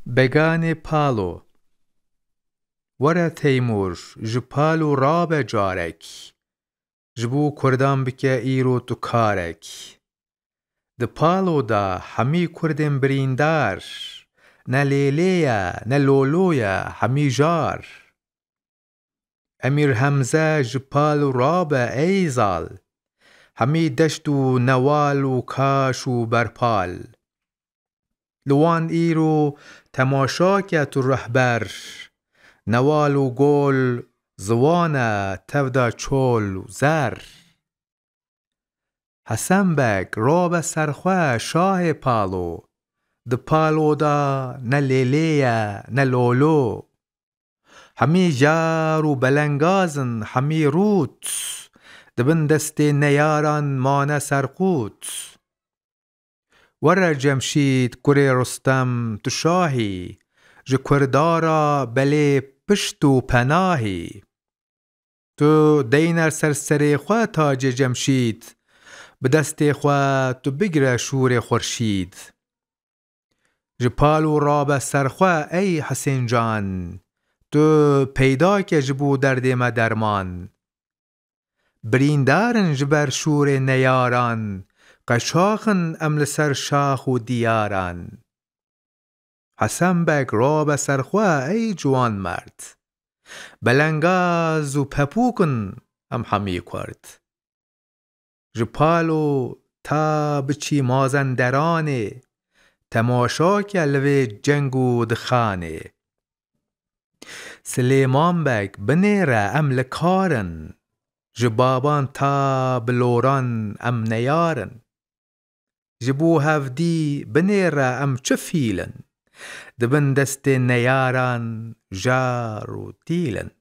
بگان پالو وره تیمور جپالو راب جارک جبو کردان بکه ایرو تو کارک ده پالو دا همی کردن بریندار نه لیلیه نه لولویه همی جار امیر حمزه جپالو راب ایزال همی دشتو نوال و کاش و برپال لوان ایرو تماشا که تو رهبر نوال و گل زوانه تفدا چول و زر حسن بک راب سرخواه شاه پالو ده پالو دا نه لیلیه نه لولو همی جار و بلنگازن همی روت دبن دست نیاران مانه سرقوت وره جمشید کره رستم تو شاهی ج کردارا بله پشت و پناهی تو دینر سرسره خواه تاج جمشید به دست خواه تو بگره شور خورشید ج پالو راب سرخواه ای حسین جان تو پیدا که جبو درد ما درمان بریندارن جبر شور نیاران قشاخن امل سر شاخ و دیاران حسن بک راب سرخواه ای جوان مرد بلنگاز و پپوکن همی کرد ج پالو تا بچی مازندرانه تماشا که لوی جنگ و دخانه سلیمان بک بنیره ام لکارن ج بابان تا بلوران ام نیارن جبو هفدی بنیره ام چه فیلن دبن دست نیاران جار و دیلن